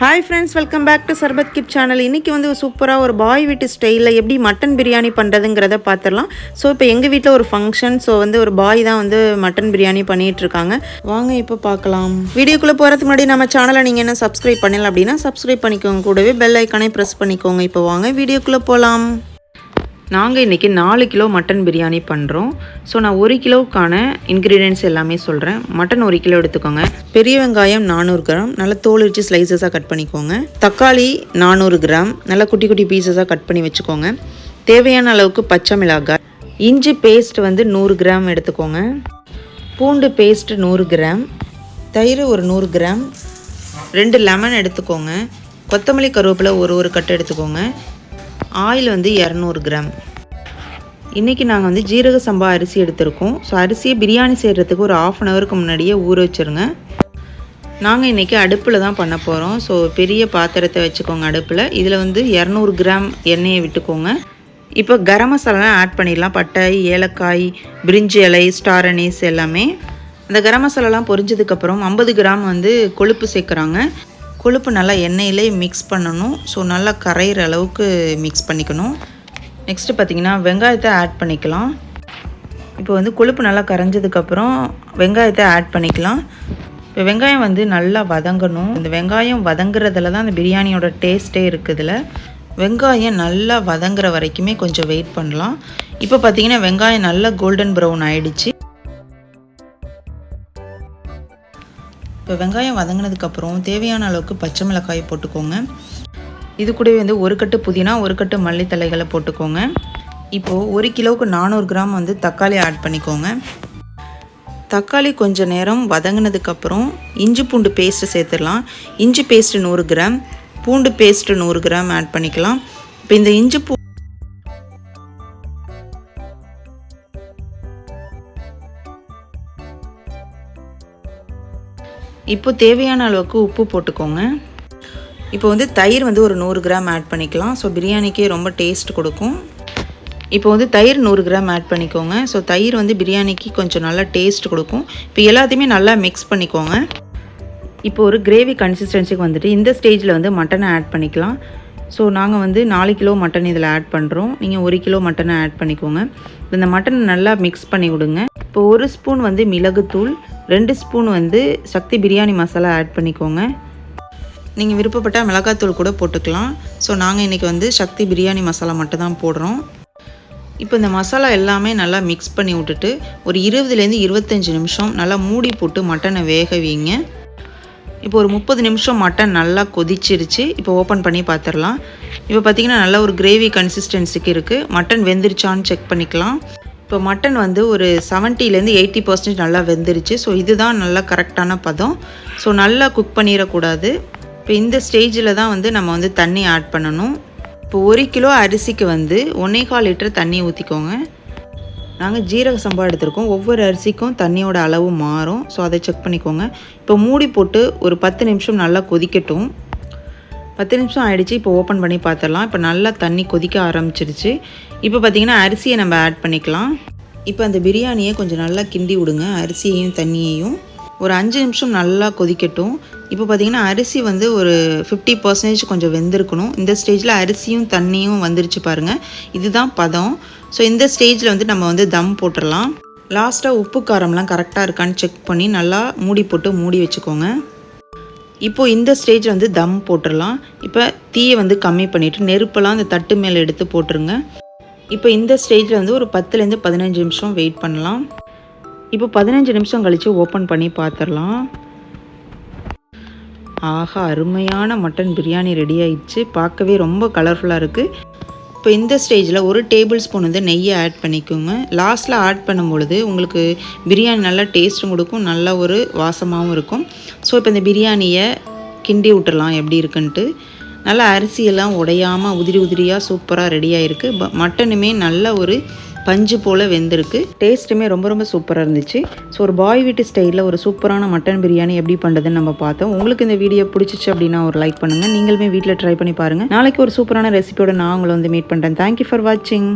Hi friends, welcome back to Sarbathkids channel. இன்னைக்கு வந்து சூப்பரா ஒரு பாய் வீட்டு ஸ்டைல்ல எப்படி மட்டன் பிரியாணி பண்றதுங்கறத பாத்துறலாம். சோ இப்போ எங்க வீட்ல ஒரு ஃபங்க்ஷன், சோ வந்து ஒரு பாய் தான் வந்து மட்டன் பிரியாணி பண்ணிட்டு இருக்காங்க. வாங்க இப்போ பார்க்கலாம். வீடியோக்குள்ள போறதுக்கு முன்னாடி நம்ம சேனலை நீங்க என்ன சப்ஸ்கிரைப் பண்ணல அப்படினா சப்ஸ்கிரைப் பண்ணிக்கோங்க. கூடவே பெல் ஐகானை பிரஸ் பண்ணிக்கோங்க. இப்போ வாங்க வீடியோக்குள்ள போலாம். நாங்கள் இன்றைக்கி 4 கிலோ மட்டன் பிரியாணி பண்ணுறோம். ஸோ நான் 1 கிலோவுக்கான இன்க்ரீடியன்ட்ஸ் எல்லாமே சொல்கிறேன். மட்டன் 1 கிலோ எடுத்துக்கோங்க. பெரிய வெங்காயம் 400 கிராம் நல்லா தோல் வச்சு ஸ்லைசஸாக கட் பண்ணிக்கோங்க. தக்காளி 400 கிராம் நல்லா குட்டி குட்டி பீசஸாக கட் பண்ணி வச்சுக்கோங்க. தேவையான அளவுக்கு பச்சை மிளகாய். இஞ்சி பேஸ்ட் வந்து 100 கிராம் எடுத்துக்கோங்க. பூண்டு பேஸ்ட் 100 கிராம். தயிர் ஒரு 100 கிராம். 2 லெமன் எடுத்துக்கோங்க. கொத்தமல்லி கருவேப்பிலை ஒரு கட்டு எடுத்துக்கோங்க. ஆயில் வந்து 200 கிராம். இன்றைக்கி நாங்கள் வந்து ஜீரக சம்பா அரிசி எடுத்திருக்கோம். ஸோ அரிசியை பிரியாணி செய்கிறதுக்கு ஒரு 1/2 ஹவருக்கு முன்னாடியே ஊற வச்சுருங்க. நாங்கள் இன்றைக்கி அடுப்பில் தான் பண்ண போகிறோம். ஸோ பெரிய பாத்திரத்தை வச்சுக்கோங்க அடுப்பில். இதில் வந்து 200 கிராம் எண்ணெயை விட்டுக்கோங்க. இப்போ கரம் மசாலாலாம் ஆட் பண்ணிடலாம். பட்டை, ஏலக்காய், பிரிஞ்சி இலை, ஸ்டார் அனீஸ் எல்லாமே. அந்த கரம் மசாலாலாம் பொரிஞ்சதுக்கப்புறம் 50 கிராம் வந்து கொழுப்பு சேர்க்குறாங்க. கொழுப்பு நல்லா எண்ணெயிலே மிக்ஸ் பண்ணணும். ஸோ நல்லா கரையிற அளவுக்கு மிக்ஸ் பண்ணிக்கணும். நெக்ஸ்ட்டு பார்த்திங்கன்னா வெங்காயத்தை ஆட் பண்ணிக்கலாம். இப்போ வந்து கொழுப்பு நல்லா கரைஞ்சதுக்கப்புறம் வெங்காயத்தை ஆட் பண்ணிக்கலாம். இப்போ வெங்காயம் வந்து நல்லா வதங்கணும். இந்த வெங்காயம் வதங்குறதுல தான் அந்த பிரியாணியோட டேஸ்ட்டே இருக்குதுல. வெங்காயம் நல்லா வதங்குற வரைக்குமே கொஞ்சம் வெயிட் பண்ணலாம். இப்போ பார்த்திங்கன்னா வெங்காயம் நல்லா கோல்டன் ப்ரௌன் ஆகிடுச்சு. இப்போ வெங்காயம் வதங்கினதுக்கப்புறம் தேவையான அளவுக்கு பச்சை மிளகாய் போட்டுக்கோங்க. இது கூடவே வந்து 1 கட்டு புதினா, 1 கட்டு மல்லித்தலைகளை போட்டுக்கோங்க. இப்போது 1 கிலோவுக்கு 400 கிராம் வந்து தக்காளி ஆட் பண்ணிக்கோங்க. தக்காளி கொஞ்சம் நேரம் வதங்கினதுக்கப்புறம் இஞ்சி பூண்டு பேஸ்ட்டு சேர்த்துடலாம். இஞ்சி பேஸ்ட்டு 100 கிராம், பூண்டு பேஸ்ட்டு 100 கிராம் ஆட் பண்ணிக்கலாம். இப்போ இந்த இஞ்சி இப்போ தேவையான அளவுக்கு உப்பு போட்டுக்கோங்க. இப்போ வந்து தயிர் வந்து ஒரு 100 கிராம் ஆட் பண்ணிக்கலாம். ஸோ பிரியாணிக்கே ரொம்ப டேஸ்ட் கொடுக்கும். இப்போ வந்து தயிர் 100 கிராம் ஆட் பண்ணிக்கோங்க. ஸோ தயிர் வந்து பிரியாணிக்கு கொஞ்சம் நல்லா டேஸ்ட் கொடுக்கும். இப்போ எல்லாத்தையுமே நல்லா மிக்ஸ் பண்ணிக்கோங்க. இப்போ ஒரு கிரேவி கன்சிஸ்டன்சிக்கு வந்துட்டு இந்த ஸ்டேஜில் வந்து மட்டனை ஆட் பண்ணிக்கலாம். ஸோ நாங்கள் வந்து 4 கிலோ மட்டன் இதில் ஆட் பண்ணுறோம். நீங்கள் 1 கிலோ மட்டனை ஆட் பண்ணிக்கோங்க. இந்த மட்டனை நல்லா மிக்ஸ் பண்ணி விடுங்க. இப்போ 1 ஸ்பூன் வந்து மிளகுத்தூள், 2 ஸ்பூன் வந்து சக்தி பிரியாணி மசாலா ஆட் பண்ணிக்கோங்க. நீங்கள் விருப்பப்பட்டால் மிளகாத்தூள் கூட போட்டுக்கலாம். ஸோ நாங்கள் இன்றைக்கி வந்து சக்தி பிரியாணி மசாலா மட்டும் தான் போடுறோம். இப்போ இந்த மசாலா எல்லாமே நல்லா மிக்ஸ் பண்ணி விட்டுட்டு ஒரு 20லேருந்து 25 நிமிஷம் நல்லா மூடி போட்டு மட்டனை வேக வைங்க. இப்போ ஒரு 30 நிமிஷம் மட்டன் நல்லா கொதிச்சிருச்சு. இப்போ ஓப்பன் பண்ணி பார்த்துடலாம். இப்போ பார்த்திங்கன்னா நல்லா ஒரு கிரேவி கன்சிஸ்டன்சிக்கு இருக்குது. மட்டன் வெந்துருச்சான்னு செக் பண்ணிக்கலாம். இப்போ மட்டன் வந்து ஒரு 70லேருந்து 80% நல்லா வெந்துருச்சு. ஸோ இதுதான் நல்லா கரெக்டான பதம். ஸோ நல்லா குக் பண்ணிடக்கூடாது. இப்போ இந்த ஸ்டேஜில் தான் வந்து நம்ம வந்து தண்ணி ஆட் பண்ணணும். இப்போ 1 கிலோ அரிசிக்கு வந்து 1.25 லிட்டர் தண்ணி ஊற்றிக்கோங்க. நாங்கள் ஜீரக சம்பா எடுத்திருக்கோம். ஒவ்வொரு அரிசிக்கும் தண்ணியோட அளவு மாறும். ஸோ அதை செக் பண்ணிக்கோங்க. இப்போ மூடி போட்டு ஒரு 10 நிமிஷம் நல்லா கொதிக்கட்டும். 10 நிமிஷம் ஆகிடுச்சு. இப்போ ஓப்பன் பண்ணி பார்த்துடலாம். இப்போ நல்லா தண்ணி கொதிக்க ஆரம்பிச்சிருச்சு. இப்போ பார்த்திங்கன்னா அரிசியை நம்ம ஆட் பண்ணிக்கலாம். இப்போ அந்த பிரியாணியை கொஞ்சம் நல்லா கிண்டி விடுங்க. அரிசியையும் தண்ணியையும் ஒரு 5 நிமிஷம் நல்லா கொதிக்கட்டும். இப்போ பார்த்திங்கன்னா அரிசி வந்து ஒரு 50% கொஞ்சம் வெந்திருக்கணும். இந்த ஸ்டேஜில் அரிசியும் தண்ணியும் வந்துருச்சு பாருங்கள். இதுதான் பதம். ஸோ இந்த ஸ்டேஜில் வந்து நம்ம வந்து தம் போட்டுடலாம். லாஸ்ட்டாக உப்பு காரம்லாம் கரெக்டாக இருக்கான்னு செக் பண்ணி நல்லா மூடி போட்டு மூடி வச்சுக்கோங்க. இப்போது இந்த ஸ்டேஜில் வந்து தம் போட்டுடலாம். இப்போ தீயை வந்து கம்மி பண்ணிவிட்டு நெருப்பெல்லாம் அந்த தட்டு மேலே எடுத்து போட்டுருங்க. இப்போ இந்த ஸ்டேஜில் வந்து ஒரு 10லேருந்து 15 நிமிஷம் வெயிட் பண்ணலாம். இப்போ 15 நிமிஷம் கழித்து ஓப்பன் பண்ணி பார்த்துடலாம். ஆஹா, அருமையான மட்டன் பிரியாணி ரெடி ஆயிடுச்சு. பார்க்கவே ரொம்ப கலர்ஃபுல்லாக இருக்குது. இப்போ இந்த ஸ்டேஜில் 1 டேபிள் ஸ்பூன் வந்து நெய்யை ஆட் பண்ணிக்கோங்க. லாஸ்ட்டில் ஆட் பண்ணும்பொழுது உங்களுக்கு பிரியாணி நல்லா டேஸ்ட்டும் கொடுக்கும், நல்ல ஒரு வாசமாகவும் இருக்கும். ஸோ இப்போ இந்த பிரியாணியை கிண்டி விட்டுடலாம் எப்படி இருக்குன்ட்டு. நல்லா அரிசியெல்லாம் உடையாமல் உதிரி உதிரியாக சூப்பராக ரெடியாக இருக்குது. மட்டனுமே நல்ல ஒரு பஞ்சு போல் வெந்திருக்கு. டேஸ்ட்டுமே ரொம்ப ரொம்ப சூப்பராக இருந்துச்சு. ஸோ ஒரு பாய் வீட்டு ஸ்டைலில் ஒரு சூப்பரான மட்டன் பிரியாணி எப்படி பண்ணுறதுன்னு நம்ம பார்த்தோம். உங்களுக்கு இந்த வீடியோ பிடிச்சிச்சு அப்படின்னா ஒரு லைக் பண்ணுங்கள். நீங்களுமே வீட்டில் ட்ரை பண்ணி பாருங்கள். நாளைக்கு ஒரு சூப்பரான ரெசிபியோட நான் உங்களை வந்து மீட் பண்ணுறேன். தேங்க்யூ ஃபார் வாட்சிங்.